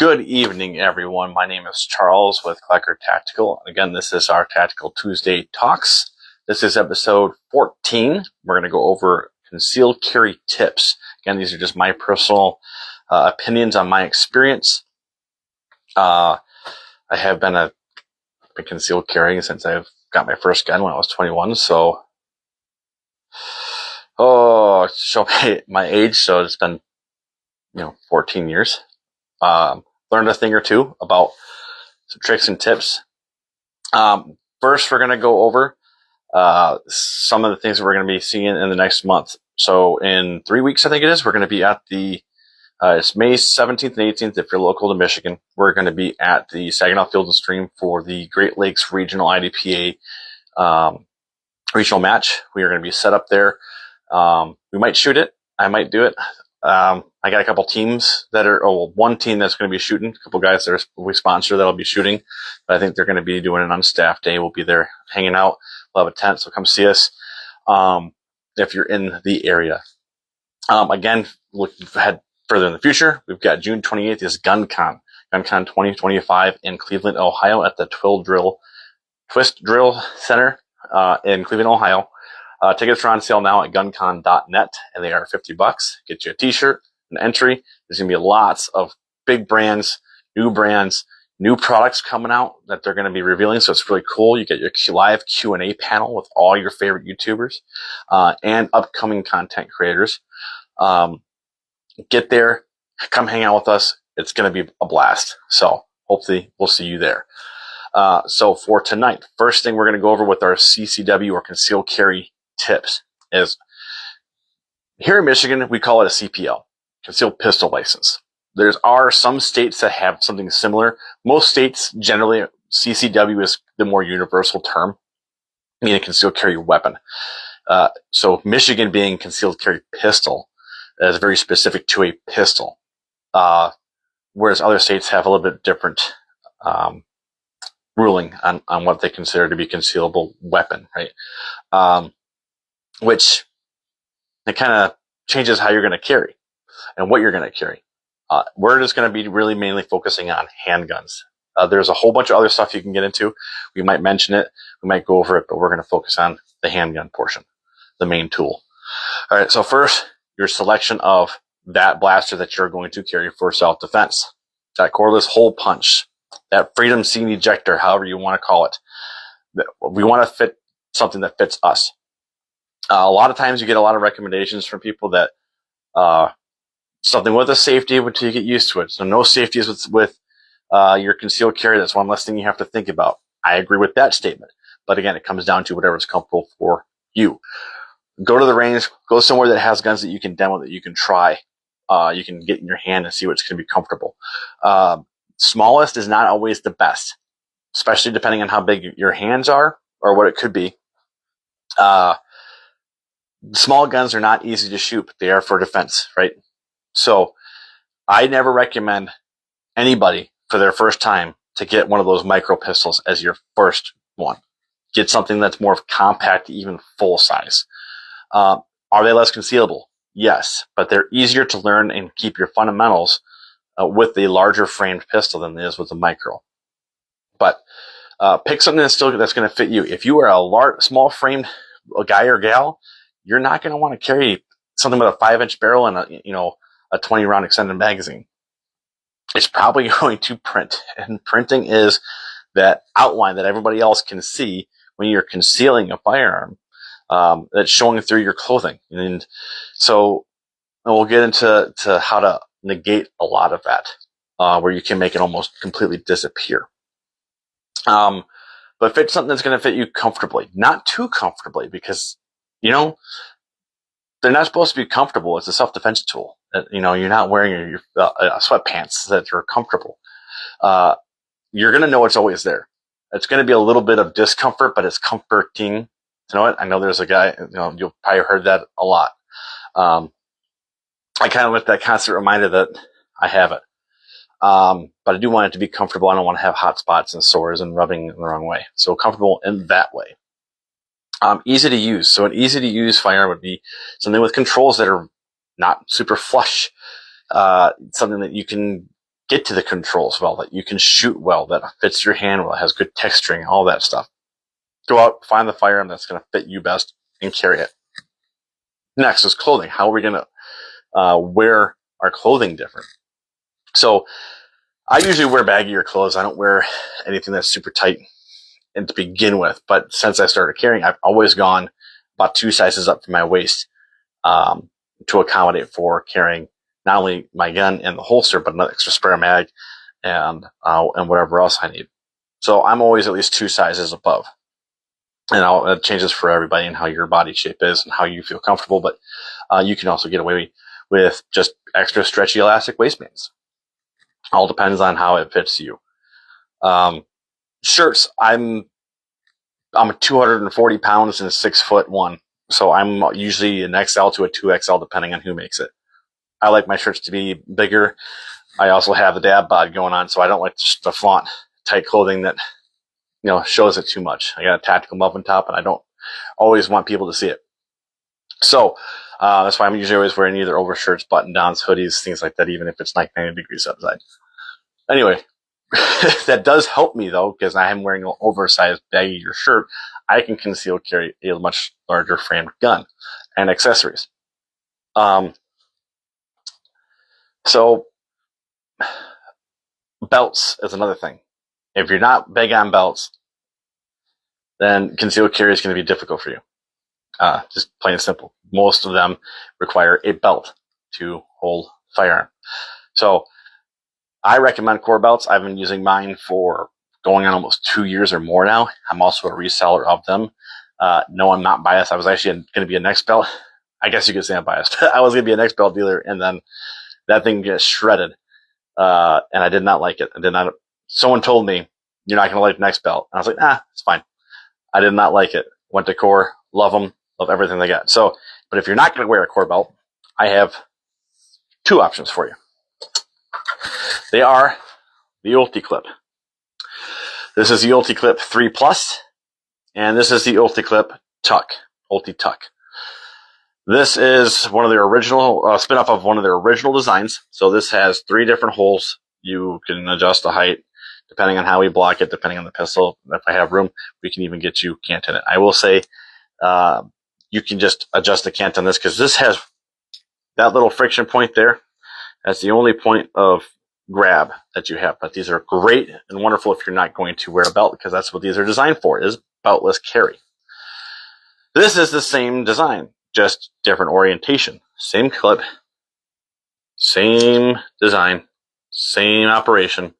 Good evening, everyone. My name is Charles with Klecker Tactical. Again, this is our Tactical Tuesday Talks. This is episode 14. We're going to go over concealed carry tips. Again, these are just my personal opinions on my experience. I have been concealed carrying since I've got my first gun when I was 21. So, show my age. So it's been, 14 years. Learned a thing or two about some tricks and tips. First, we're going to go over some of the things that we're going to be seeing in the next month. So in 3 weeks, I think it is, we're going to be at it's May 17th and 18th. If you're local to Michigan, we're going to be at the Saginaw Field and Stream for the Great Lakes Regional IDPA regional match. We are going to be set up there. We might shoot it. I might do it. I got a couple teams that are, one team that's going to be shooting, a couple guys that we sponsor that'll be shooting, but I think they're going to be doing an unstaffed day. We'll be there hanging out. We'll have a tent, so come see us if you're in the area. Again, looking ahead further in the future, we've got June 28th is GunCon 2025 in Cleveland, Ohio at the Twist Drill Center in Cleveland, Ohio. Tickets are on sale now at guncon.net, and they are $50. Get you a t-shirt, an entry. There's going to be lots of big brands, new products coming out that they're going to be revealing. So it's really cool. You get your live Q&A panel with all your favorite YouTubers and upcoming content creators. Get there, come hang out with us. It's going to be a blast. So hopefully we'll see you there. So for tonight, first thing we're going to go over with our CCW or concealed carry tips is, here in Michigan, we call it a CPL, concealed pistol license. There are some states that have something similar. Most states, generally, CCW is the more universal term, meaning concealed carry weapon. So Michigan being concealed carry pistol is very specific to a pistol, whereas other states have a little bit different ruling on what they consider to be concealable weapon, right? Which it kind of changes how you're going to carry and what you're going to carry. We're just going to be really mainly focusing on handguns. There's a whole bunch of other stuff you can get into. We might mention it. We might go over it, but we're going to focus on the handgun portion, the main tool. All right. So first, your selection of that blaster that you're going to carry for self-defense. That cordless hole punch, that Freedom Scene ejector, however you want to call it. We want to fit something that fits us. A lot of times you get a lot of recommendations from people that something with a safety until you get used to it. So no safety is with your concealed carry. That's one less thing you have to think about. I agree with that statement. But again, it comes down to whatever's comfortable for you. Go to the range. Go somewhere that has guns that you can demo, that you can try. You can get in your hand and see what's going to be comfortable. Smallest is not always the best, especially depending on how big your hands are or what it could be. Small guns are not easy to shoot, but they are for defense, right? So I never recommend anybody for their first time to get one of those micro pistols as your first one. Get something that's more compact, even full size. Are they less concealable? Yes, but they're easier to learn and keep your fundamentals with the larger framed pistol than it is with the micro. But pick something that's going to fit you. If you are a small framed guy or gal, you're not going to want to carry something with a 5-inch barrel and a 20-round extended magazine. It's probably going to print, and printing is that outline that everybody else can see when you're concealing a firearm that's showing through your clothing. And so we'll get into how to negate a lot of that, where you can make it almost completely disappear. But fit something that's going to fit you comfortably, not too comfortably, because they're not supposed to be comfortable. It's a self-defense tool. You're not wearing your sweatpants that are comfortable. You're going to know it's always there. It's going to be a little bit of discomfort, but it's comforting. You know what? I know there's a guy, you'll probably heard that a lot. I kind of want that constant reminder that I have it. But I do want it to be comfortable. I don't want to have hot spots and sores and rubbing the wrong way. So comfortable in that way. Easy to use. So an easy to use firearm would be something with controls that are not super flush. Something that you can get to the controls well, that you can shoot well, that fits your hand well, has good texturing, all that stuff. Go out, find the firearm that's going to fit you best, and carry it. Next is clothing. How are we going to wear our clothing different? So I usually wear baggier clothes. I don't wear anything that's super tight and to begin with. But since I started carrying, I've always gone about 2 sizes up from my waist to accommodate for carrying not only my gun in the holster, but an extra spare mag and whatever else I need. So I'm always at least 2 sizes above. And it changes for everybody and how your body shape is and how you feel comfortable. But you can also get away with just extra stretchy elastic waistbands. All depends on how it fits you. Shirts, I'm 240 pounds and 6'1", so I'm usually an XL to a 2XL depending on who makes it. I like my shirts to be bigger. I also have the dad bod going on, so I don't like to flaunt tight clothing that shows it too much. I got a tactical muffin top, and I don't always want people to see it. So that's why I'm usually always wearing either overshirts, button downs, hoodies, things like that, even if it's like 90 degrees outside. Anyway, that does help me though, because I am wearing an oversized baggier shirt. I can conceal carry a much larger framed gun and accessories. So belts is another thing. If you're not big on belts, then concealed carry is going to be difficult for you. Just plain and simple. Most of them require a belt to hold firearm. So I recommend core belts. I've been using mine for going on almost 2 years or more now. I'm also a reseller of them. No, I'm not biased. I was actually going to be a next belt. I guess you could say I'm biased. I was going to be a next belt dealer, and then that thing gets shredded. And I did not like it. Someone told me, you're not going to like next belt. And I was like, it's fine. I did not like it. Went to Core, love them, love everything they got. So, but if you're not going to wear a core belt, I have 2 options for you. They are the UltiClip. This is the UltiClip 3 Plus, and this is the UltiClip Tuck, UltiTuck. This is one of their original, spin-off of one of their original designs. So this has 3 different holes. You can adjust the height depending on how we block it, depending on the pistol. If I have room, we can even get you cant in it. I will say, you can just adjust the cant on this because this has that little friction point there. That's the only point of grab that you have. But these are great and wonderful if you're not going to wear a belt, because that's what these are designed for, is beltless carry. This is the same design, just different orientation. Same clip, same design, same operation.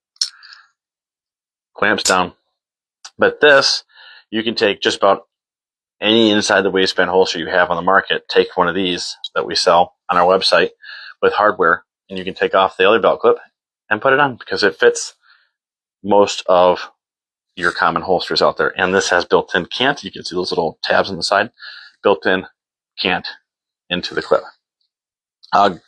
Clamps down. But this, you can take just about any inside the waistband holster you have on the market, take one of these that we sell on our website with hardware, and you can take off the other belt clip and put it on, because it fits most of your common holsters out there. And this has built-in cant. You can see those little tabs on the side, built-in cant into the clip.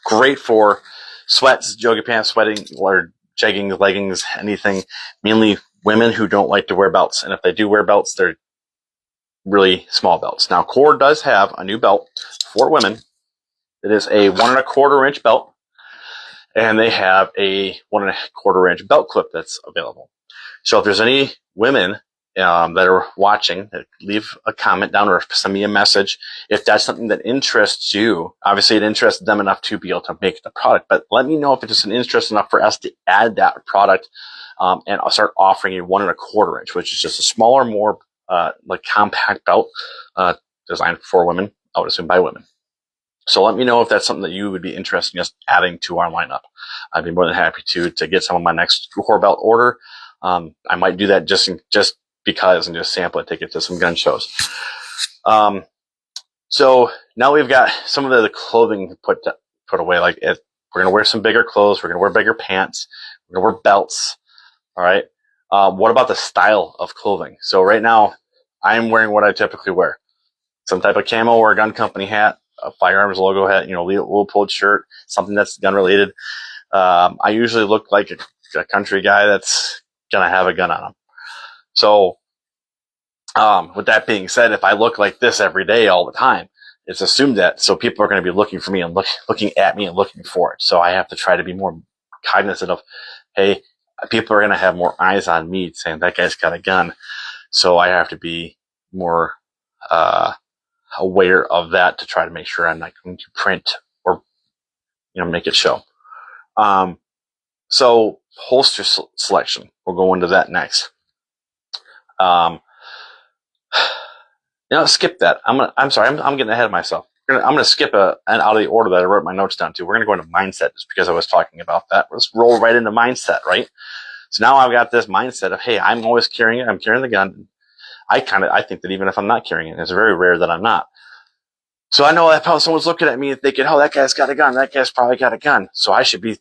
Great for sweats, jogging pants, sweating, or jeggings, leggings, anything. Mainly women who don't like to wear belts. And if they do wear belts, they're really small belts. Now, Core does have a new belt for women. It is a 1 1/4 inch belt, and they have a 1 1/4 inch belt clip that's available. So if there's any women that are watching, leave a comment down or send me a message if that's something that interests you. Obviously, it interests them enough to be able to make the product, but let me know if it's an interest enough for us to add that product and I'll start offering a 1 1/4 inch, which is just a smaller, more like compact belt designed for women, I would assume by women. So let me know if that's something that you would be interested in just adding to our lineup. I'd be more than happy to get some of my next core belt order. I might do that just because, and just sample it, take it to some gun shows. So now we've got some of the clothing put away. Like we're going to wear some bigger clothes. We're going to wear bigger pants. We're going to wear belts. All right. What about the style of clothing? So right now I'm wearing what I typically wear. Some type of camo or a gun company hat, a firearms logo hat, Leupold shirt, something that's gun related. I usually look like a country guy that's going to have a gun on him. So, with that being said, if I look like this every day, all the time, it's assumed that, so people are going to be looking for me and looking at me and looking for it. So I have to try to be more cognizant of, hey, people are going to have more eyes on me saying that guy's got a gun. So I have to be more aware of that to try to make sure I'm not going to print or, make it show. So holster selection, we'll go into that next. Skip that. I'm sorry. I'm getting ahead of myself. I'm gonna skip an out of the order that I wrote my notes down to. We're gonna go into mindset just because I was talking about that. Let's roll right into mindset, right? So now I've got this mindset of, hey, I'm always carrying it. I'm carrying the gun. I think that even if I'm not carrying it, it's very rare that I'm not. So I know that if someone's looking at me and thinking, oh, that guy's got a gun. That guy's probably got a gun. So I should be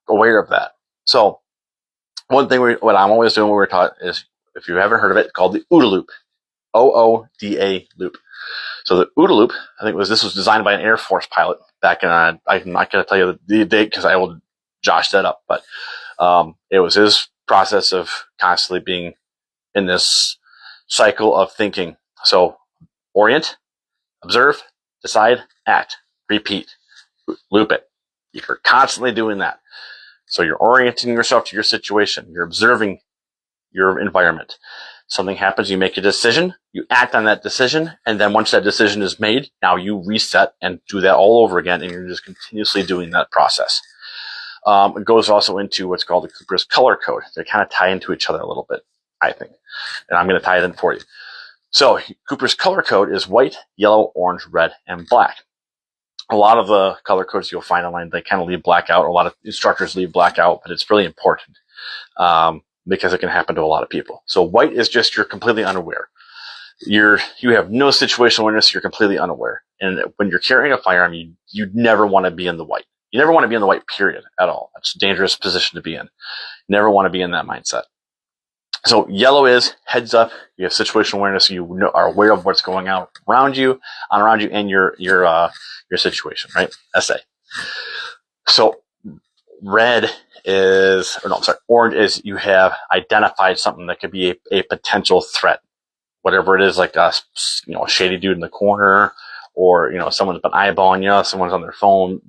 aware of that. So one thing what I'm always doing when we're taught is, if you haven't heard of it, called the OODA loop. OODA loop. So the OODA loop, I think this was designed by an Air Force pilot back in, I'm not going to tell you the date because I will josh that up, but it was his process of constantly being in this cycle of thinking. So orient, observe, decide, act, repeat, loop it. You're constantly doing that. So you're orienting yourself to your situation. You're observing your environment. Something happens, you make a decision, you act on that decision, and then once that decision is made, now you reset and do that all over again, and you're just continuously doing that process. It goes also into what's called the Cooper's color code. They kind of tie into each other a little bit, I think. And I'm going to tie it in for you. So Cooper's color code is white, yellow, orange, red, and black. A lot of the color codes you'll find online, they kind of leave black out. A lot of instructors leave black out, but it's really important. Because it can happen to a lot of people. So white is just, you're completely unaware. You have no situational awareness, you're completely unaware. And when you're carrying a firearm, you never want to be in the white. You never want to be in the white, period, at all. That's a dangerous position to be in. You never want to be in that mindset. So yellow is heads up, you have situational awareness, you are aware of what's going on around you and your situation, right? SA. So orange is you have identified something that could be a potential threat, whatever it is, like a shady dude in the corner, or someone's been eyeballing you, someone's on their phone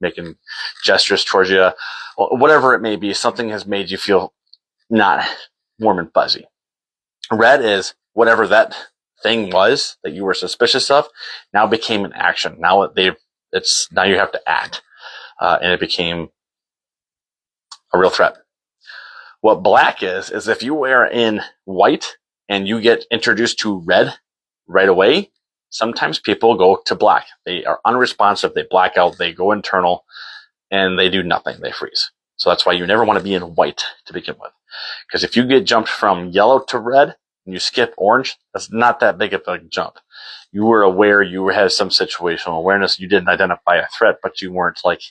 making gestures towards you, whatever it may be. Something has made you feel not warm and fuzzy. Red is whatever that thing was that you were suspicious of now became an action. Now you have to act, and it became a real threat. What black is if you are in white and you get introduced to red right away, sometimes people go to black. They are unresponsive, they black out, they go internal, and they do nothing, they freeze. So that's why you never want to be in white to begin with. Because if you get jumped from yellow to red and you skip orange, that's not that big of a jump. You were aware, you had some situational awareness, you didn't identify a threat, but you weren't like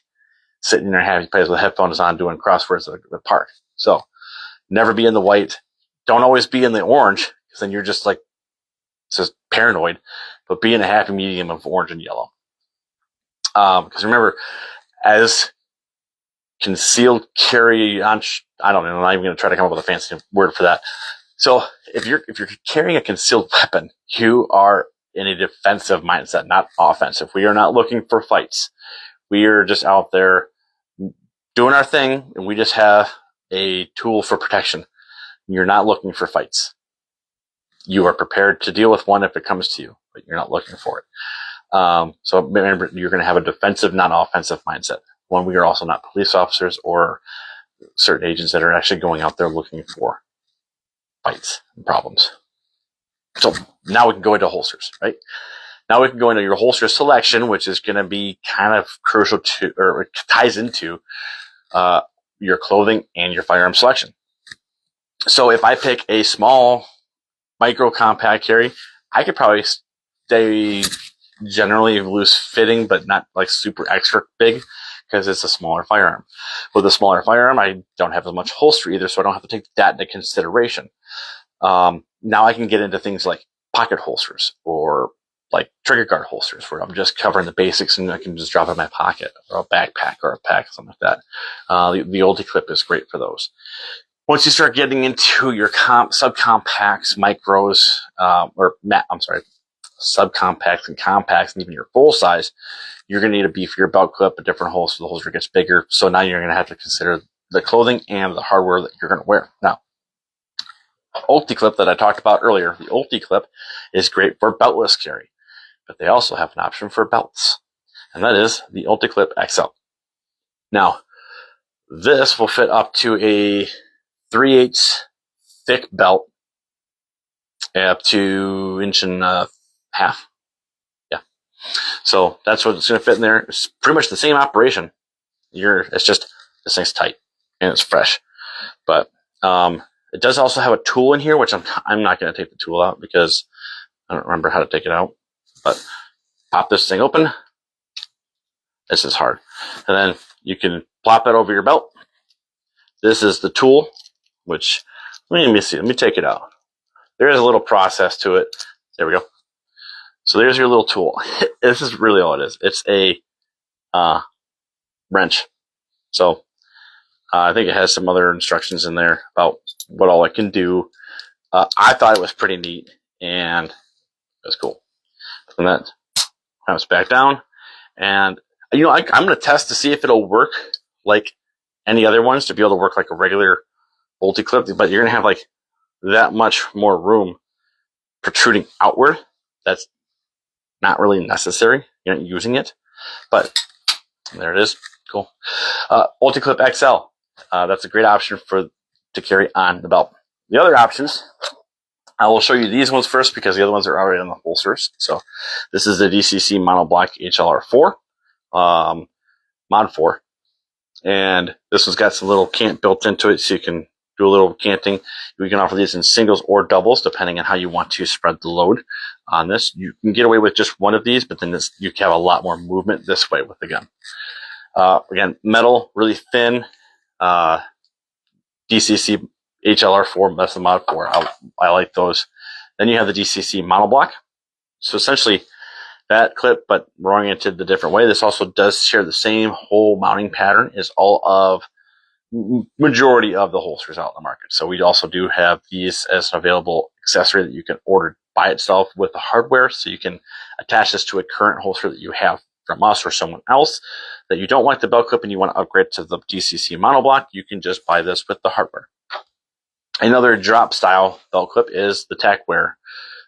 sitting in your happy place with headphones on doing crosswords at the park. So never be in the white. Don't always be in the orange, because then you're just like, it's just paranoid, but be in a happy medium of orange and yellow. Because remember, as concealed carry on, I don't know, I'm not even going to try to come up with a fancy word for that. So if you're carrying a concealed weapon, you are in a defensive mindset, not offensive. We are not looking for fights. We are just out there doing our thing, and we just have a tool for protection. You're not looking for fights. You are prepared to deal with one if it comes to you, but you're not looking for it. So remember, you're going to have a defensive, not offensive mindset. One, we are also not police officers or certain agents that are actually going out there looking for fights and problems. So now we can go into holsters, right? Now we can go into your holster selection, which is going to be kind of crucial to, or ties into your clothing and your firearm selection. So if I pick a small micro compact carry, I could probably stay generally loose fitting, but not like super extra big, because it's a smaller firearm. With a smaller firearm, I don't have as much holster either, so I don't have to take that into consideration. Now I can get into things like pocket holsters or like trigger guard holsters, where I'm just covering the basics and I can just drop it in my pocket, or a backpack or a pack, something like that. The Ulti-Clip is great for those. Once you start getting into your subcompacts, micros, subcompacts and compacts, and even your full size, you're going to need a beefier belt clip, a different holster. The holster gets bigger. So now you're going to have to consider the clothing and the hardware that you're going to wear. Now, UltiClip that I talked about earlier, the UltiClip is great for beltless carry, but they also have an option for belts, and that is the UltiClip XL. Now, this will fit up to a 3/8 thick belt, up to 1.5 inches. Yeah. So that's what it's going to fit in there. It's pretty much the same operation. It's just this thing's tight and it's fresh. But it does also have a tool in here, which I'm not going to take the tool out because I don't remember how to take it out. But pop this thing open. This is hard. And then you can plop it over your belt. This is the tool, which, let me see. Let me take it out. There is a little process to it. There we go. So there's your little tool. This is really all it is. It's a wrench. So I think it has some other instructions in there about what all it can do. I thought it was pretty neat, and it was cool. And that comes back down. And, you know, I'm going to test to see if it'll work like any other ones, to be able to work like a regular UltiClip, but you're going to have like that much more room protruding outward. That's not really necessary. You're not using it, but there it is. Cool. UltiClip XL. That's a great option to carry on the belt. The other options, I will show you these ones first because the other ones are already in the holsters. So this is the DCC Monoblock HLR4, Mod 4. And this one's got some little cant built into it, so you can do a little canting. We can offer these in singles or doubles, depending on how you want to spread the load on this. You can get away with just one of these, but then you can have a lot more movement this way with the gun. Again, metal, really thin, DCC HLR4, that's the Mod 4. I like those. Then you have the DCC Monoblock. So essentially, that clip, but oriented the different way. This also does share the same whole mounting pattern as all of majority of the holsters out in the market. So we also do have these as an available accessory that you can order by itself with the hardware. So you can attach this to a current holster that you have from us or someone else that you don't like the belt clip and you want to upgrade to the DCC Monoblock. You can just buy this with the hardware. Another drop style belt clip is the TacWear.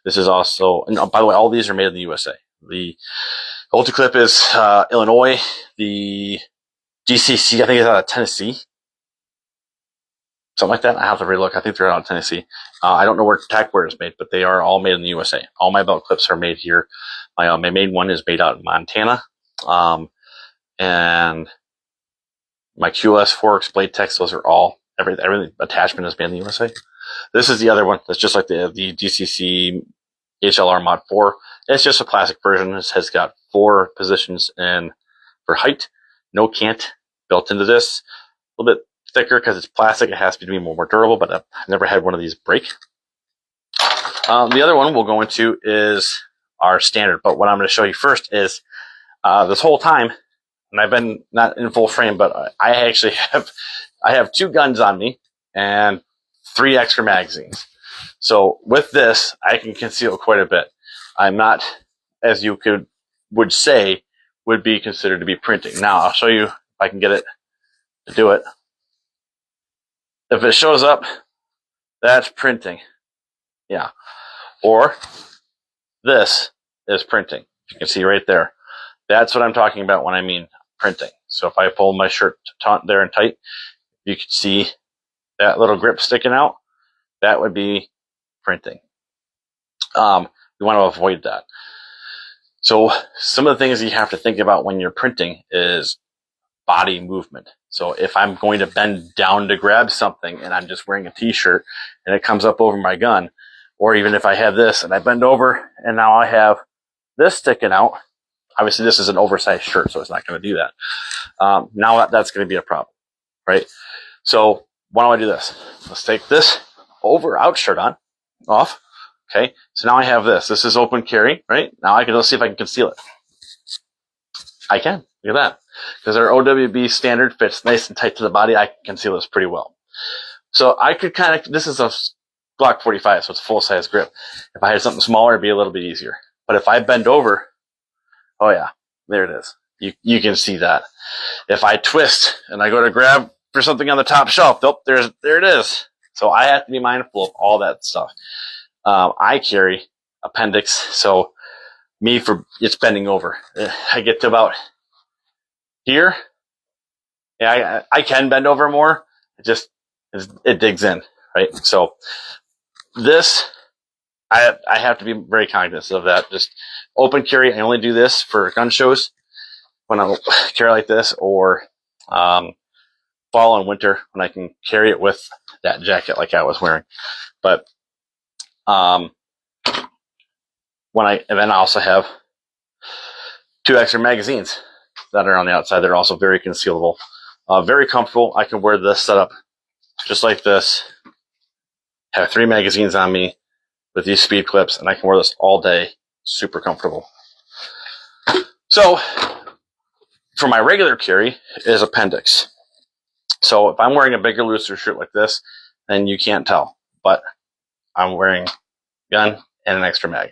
This is also, and by the way, all these are made in the USA. The UltiClip is Illinois. The DCC, I think, is out of Tennessee. Something like that. I have to relook. I think they're out of Tennessee. I don't know where TacWear is made, but they are all made in the USA. All my belt clips are made here. My main one is made out in Montana. And my QLS Forex Blade Tex, those are all, every attachment is made in the USA. This is the other one that's just like the DCC HLR Mod 4. It's just a plastic version. It has got 4 positions for height. No cant built into this. A little bit thicker because it's plastic. It has to be more durable, but I've never had one of these break. The other one we'll go into is our standard. But what I'm going to show you first is this whole time, and I've been not in full frame, but I actually have 2 guns on me and 3 extra magazines. So with this, I can conceal quite a bit. I'm not, as you would say, would be considered to be printing. Now, I'll show you if I can get it to do it. If it shows up, that's printing. Yeah. Or this is printing. You can see right there. That's what I'm talking about when I mean printing. So if I pull my shirt there and tight, you can see that little grip sticking out. That would be printing. You want to avoid that. So some of the things you have to think about when you're printing is body movement. So if I'm going to bend down to grab something and I'm just wearing a t-shirt and it comes up over my gun, or even if I have this and I bend over and now I have this sticking out, obviously this is an oversized shirt, so it's not going to do that. Now that's going to be a problem, right? So why don't I do this? Let's take this out shirt off. Okay, so now I have this. This is open carry, right? Now let's see if I can conceal it. I can. Look at that. Because our OWB standard fits nice and tight to the body, I can conceal this pretty well. So I could this is a Glock 45, so it's full-size grip. If I had something smaller, it'd be a little bit easier. But if I bend over, oh yeah, there it is. You can see that. If I twist and I go to grab for something on the top shelf. Nope, there it is. So I have to be mindful of all that stuff. I carry appendix, so it's bending over. I get to about here. Yeah, I can bend over more. It digs in, right? So this, I have to be very cognizant of that. Just open carry. I only do this for gun shows when I carry like this, or fall and winter when I can carry it with that jacket like I was wearing. But and then I also have 2 extra magazines that are on the outside. They're also very concealable, very comfortable. I can wear this setup just like this. Have 3 magazines on me with these speed clips, and I can wear this all day. Super comfortable. So for my regular carry is appendix. So if I'm wearing a bigger, looser shirt like this, then you can't tell, but I'm wearing gun and an extra mag.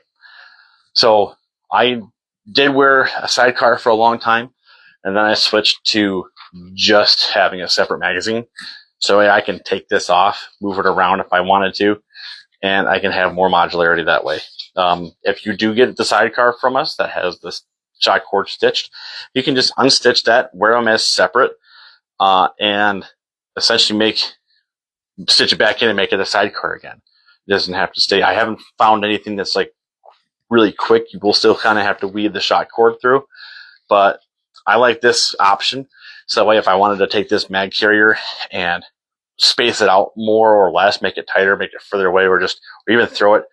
So I did wear a sidecar for a long time, and then I switched to just having a separate magazine. So I can take this off, move it around if I wanted to, and I can have more modularity that way. If you do get the sidecar from us that has this shock cord stitched, you can just unstitch that, wear them as separate, and essentially stitch it back in and make it a sidecar again. It doesn't have to stay. I haven't found anything that's like really quick. You will still kind of have to weave the shock cord through, but I like this option. So that way, if I wanted to take this mag carrier and space it out more or less, make it tighter, make it further away, or even throw it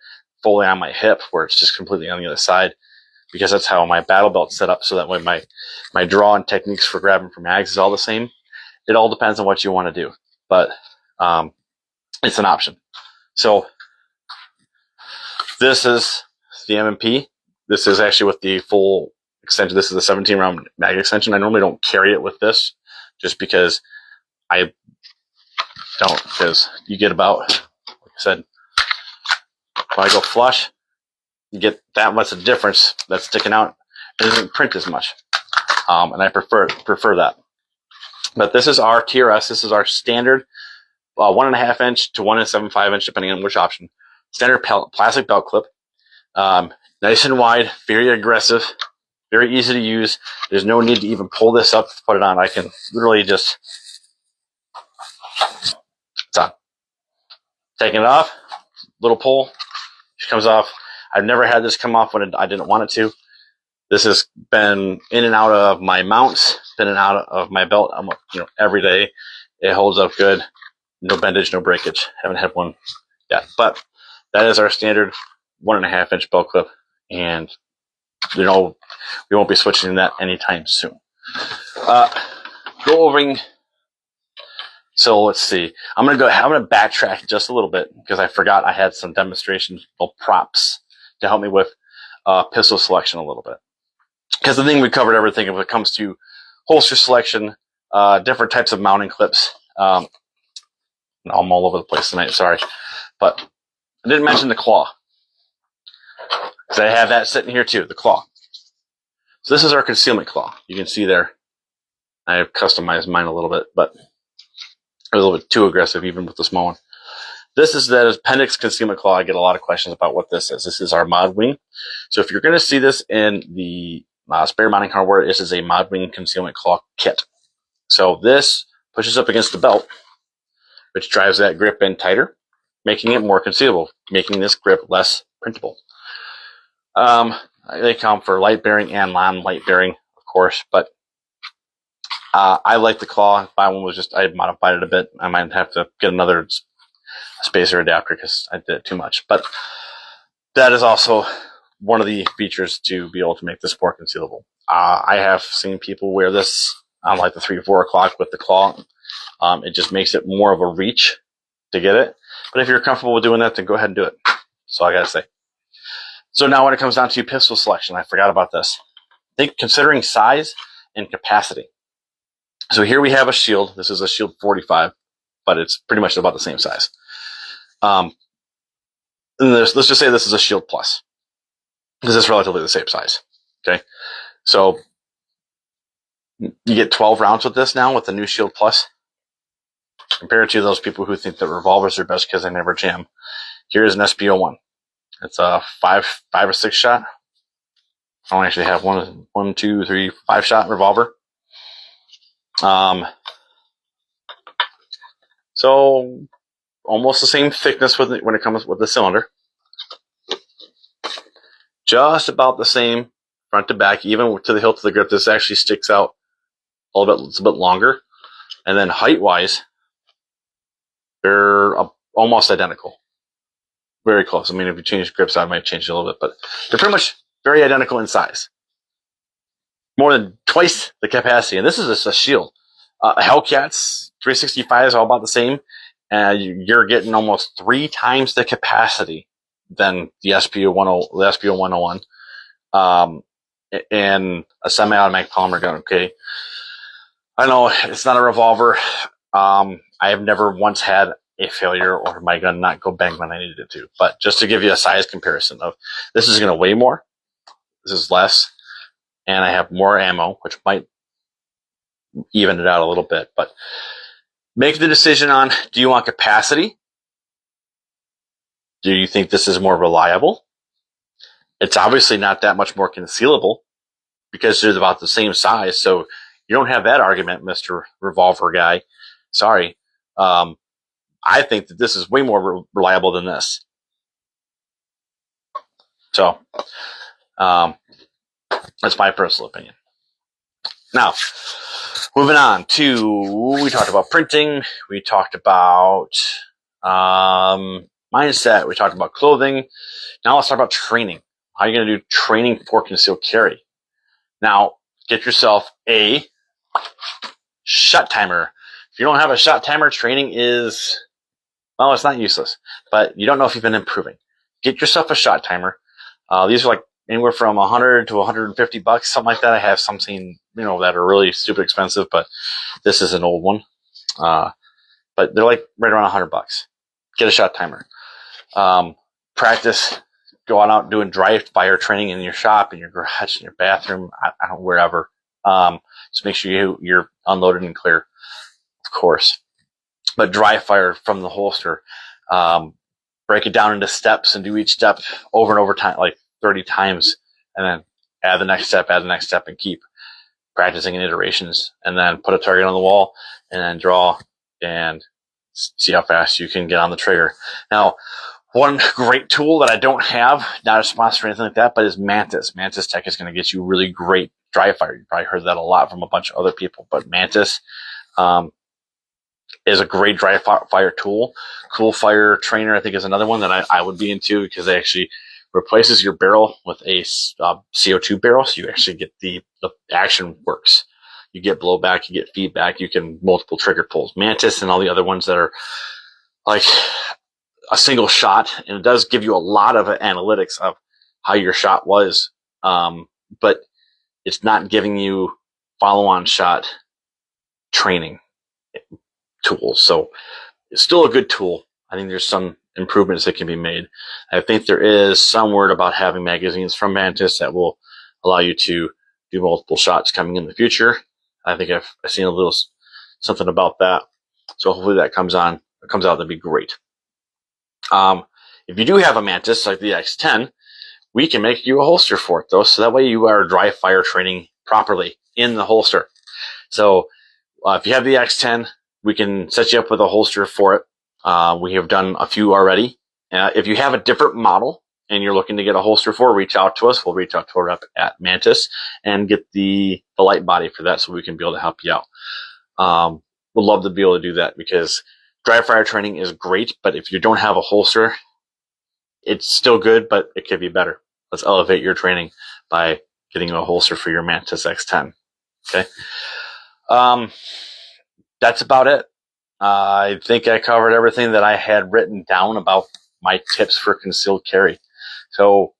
fully on my hip where it's just completely on the other side, because that's how my battle belt's set up. So that way my draw and techniques for grabbing for mags is all the same. It all depends on what you want to do, but it's an option. So this is the M&P. This is actually with the full extension. This is a 17 round mag extension. I normally don't carry it with this just because because you get about, like I said, if I go flush, you get that much of difference that's sticking out. It doesn't print as much. And I prefer that. But this is our TRS. This is our standard 1.5 inch to 1.75 inch, depending on which option. Standard plastic belt clip. Nice and wide, very aggressive, very easy to use. There's no need to even pull this up to put it on. I can literally just, it's on. Taking it off, little pull, it comes off. I've never had this come off when I didn't want it to. This has been in and out of my mounts, been in and out of my belt, every day. It holds up good. No bendage, no breakage. Haven't had one yet. But that is our standard 1.5 inch belt clip, and we won't be switching that anytime soon. So let's see. I'm gonna backtrack just a little bit because I forgot I had some demonstration props to help me with pistol selection a little bit. Because I think we covered everything when it comes to holster selection, different types of mounting clips. I'm all over the place tonight, sorry. But I didn't mention the claw. Because I have that sitting here too, the claw. So this is our concealment claw. You can see there. I have customized mine a little bit, but a little bit too aggressive even with the small one. This is that appendix concealment claw. I get a lot of questions about what this is. This is our mod wing. So if you're going to see this in the spare mounting hardware, this is a mod wing concealment claw kit. So this pushes up against the belt, which drives that grip in tighter, making it more concealable, making this grip less printable. They come for light bearing and non-light bearing, of course, but I like the claw. My one was I modified it a bit. I might have to get another spacer adapter because I did it too much. But that is also one of the features to be able to make this more concealable. I have seen people wear this on like the 3 or 4 o'clock with the claw. It just makes it more of a reach to get it. But if you're comfortable with doing that, then go ahead and do it. That's all I got to say. So now when it comes down to pistol selection, I forgot about this. I think considering size and capacity. So here we have a shield. This is a Shield 45, but it's pretty much about the same size. And let's just say this is a Shield Plus, because it's relatively the same size. Okay, so you get 12 rounds with this now with the new Shield Plus. Compared to those people who think that revolvers are best because they never jam, here's an SP01. It's a 5 or 6 shot. I don't actually have 1, 2, 3, 5 shot revolver. So almost the same thickness with it when it comes with the cylinder. Just about the same front to back, even to the hilt of the grip. This actually sticks out a little bit. It's a bit longer. And then height-wise, they're almost identical. Very close. I mean, if you change grips, I might change it a little bit, but they're pretty much very identical in size. More than twice the capacity. And this is just a shield. Hellcats 365 is all about the same. And you're getting almost 3 times the capacity than the SP0101. And a semi-automatic polymer gun. Okay. I know it's not a revolver. I have never once had a failure or my gun not go bang when I needed it to. But just to give you a size comparison of this is going to weigh more. This is less. And I have more ammo, which might even it out a little bit. But make the decision on, do you want capacity? Do you think this is more reliable? It's obviously not that much more concealable because they're about the same size. So you don't have that argument, Mr. Revolver guy. Sorry. I think that this is way more reliable than this. So, that's my personal opinion. Now, moving on to, we talked about printing. We talked about mindset. We talked about clothing. Now let's talk about training. How are you going to do training for concealed carry? Now, get yourself a shot timer. If you don't have a shot timer, training is, well, it's not useless, but you don't know if you've been improving. Get yourself a shot timer. These are like anywhere from $100 to $150, something like that. I have something, that are really stupid expensive, but this is an old one. But they're like right around $100. Get a shot timer. Practice going out doing dry fire training in your shop, in your garage, in your bathroom, I don't know, wherever. Just make sure you're unloaded and clear, of course. But dry fire from the holster. Break it down into steps and do each step over and over time, like 30 times, and then add the next step, and keep practicing in iterations, and then put a target on the wall and then draw and see how fast you can get on the trigger. Now, one great tool that I don't have, not a sponsor or anything like that, but is Mantis. Mantis Tech is going to get you really great dry fire. You probably heard that a lot from a bunch of other people, but Mantis is a great dry fire tool. Cool Fire Trainer, I think, is another one that I would be into because it actually replaces your barrel with a CO2 barrel, so you actually get the action works. You get blowback, you get feedback, you can multiple trigger pulls. Mantis and all the other ones that are like a single shot, and it does give you a lot of analytics of how your shot was, but it's not giving you follow-on shot training tools. So it's still a good tool. I think there's some improvements that can be made. I think there is some word about having magazines from Mantis that will allow you to do multiple shots coming in the future. I think I've seen a little something about that. So hopefully that comes out, that'd be great. If you do have a Mantis like the X10, we can make you a holster for it though. So that way you are dry fire training properly in the holster. So if you have the X10, we can set you up with a holster for it. We have done a few already. If you have a different model and you're looking to get a holster for, reach out to us. We'll reach out to our rep at Mantis and get the light body for that so we can be able to help you out. We'd love to be able to do that because dry fire training is great, but if you don't have a holster, it's still good, but it could be better. Let's elevate your training by getting a holster for your Mantis X10. Okay. That's about it. I think I covered everything that I had written down about my tips for concealed carry. So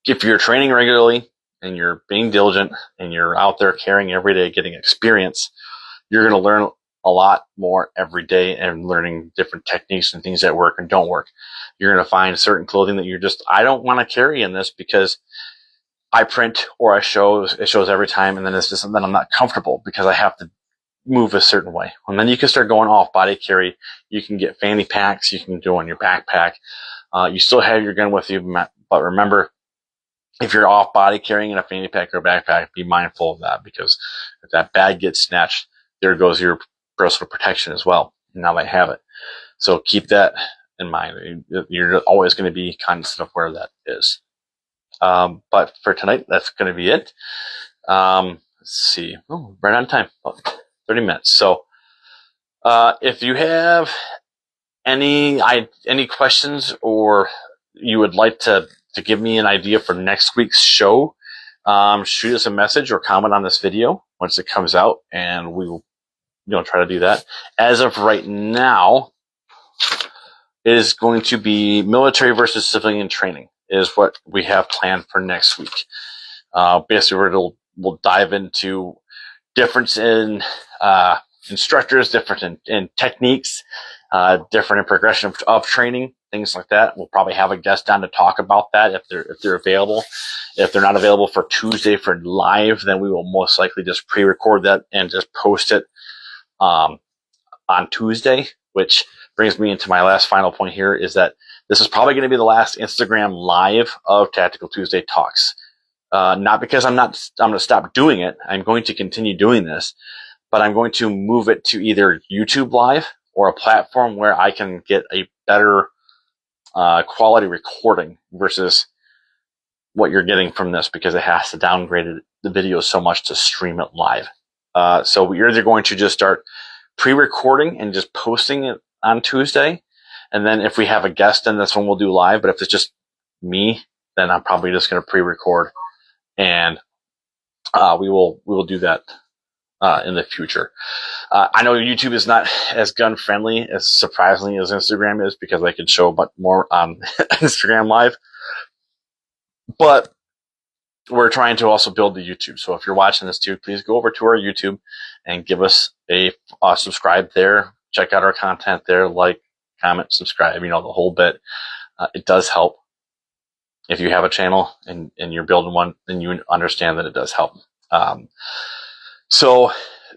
if you're training regularly and you're being diligent and you're out there carrying every day, getting experience, you're going to learn a lot more every day and learning different techniques and things that work and don't work. You're going to find certain clothing that you're just, I don't want to carry in this because I print or it shows every time. And then it's just something I'm not comfortable because I have to, move a certain way. And then you can start going off body carry. You can get fanny packs. You can do on your backpack. You still have your gun with you, but remember, if you're off body carrying in a fanny pack or a backpack, be mindful of that, because if that bag gets snatched, there goes your personal protection as well. Now they have it. So keep that in mind. You're always going to be cognizant of where that is. But for tonight, that's going to be it. Let's see. Oh, right on time. About 30 minutes. So if you have any questions, or you would like to give me an idea for next week's show, shoot us a message or comment on this video once it comes out, and we will try to do that. As of right now, it is going to be military versus civilian training is what we have planned for next week. Basically, we'll dive into difference in instructors, different in techniques, different in progression of training, things like that. We'll probably have a guest on to talk about that if they're available. If they're not available for Tuesday for live, then we will most likely just pre-record that and just post it on Tuesday, which brings me into my last final point here, is that this is probably going to be the last Instagram live of Tactical Tuesday Talks. Not because I'm going to stop doing it. I'm going to continue doing this, but I'm going to move it to either YouTube Live or a platform where I can get a better quality recording versus what you're getting from this, because it has to downgrade the video so much to stream it live. So we're either going to just start pre-recording and just posting it on Tuesday, and then if we have a guest, then that's when we'll do live. But if it's just me, then I'm probably just going to pre-record, and we will do that in the future. I know YouTube is not as gun friendly as surprisingly as Instagram is, because I can show much more on Instagram Live, but we're trying to also build the YouTube. So if you're watching this too, please go over to our YouTube and give us a subscribe there. Check out our content there, like, comment, subscribe, the whole bit. It does help. If you have a channel and you're building one, then you understand that it does help. So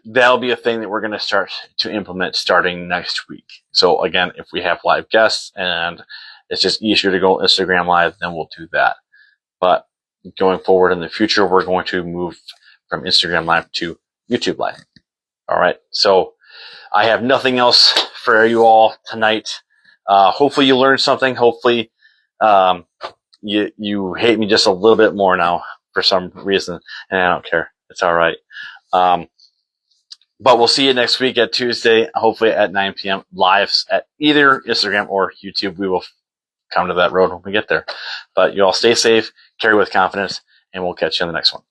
that'll be a thing that we're going to start to implement starting next week. So again, if we have live guests and it's just easier to go Instagram Live, then we'll do that. But going forward in the future, we're going to move from Instagram Live to YouTube Live. All right. So I have nothing else for you all tonight. Hopefully you learned something. Hopefully you hate me just a little bit more now for some reason, and I don't care. It's all right. But we'll see you next week at Tuesday, hopefully at 9 p.m. lives at either Instagram or YouTube. We will come to that road when we get there. But you all stay safe, carry with confidence, and we'll catch you on the next one.